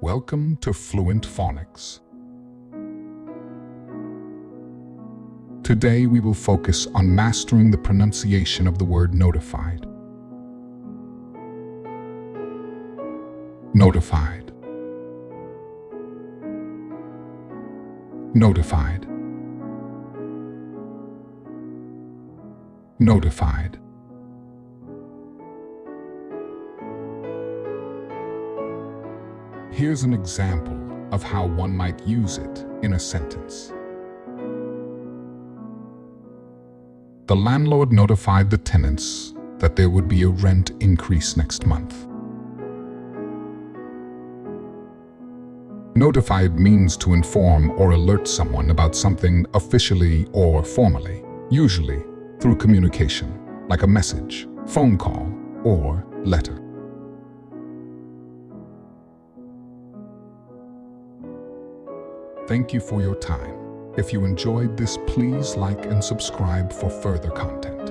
Welcome to Fluent Phonics. Today we will focus on mastering the pronunciation of the word notified. Notified. Notified. Notified. Here's an example of how one might use it in a sentence. The landlord notified the tenants that there would be a rent increase next month. Notified means to inform or alert someone about something officially or formally, usually through communication, like a message, phone call, or letter. Thank you for your time. If you enjoyed this, please like and subscribe for further content.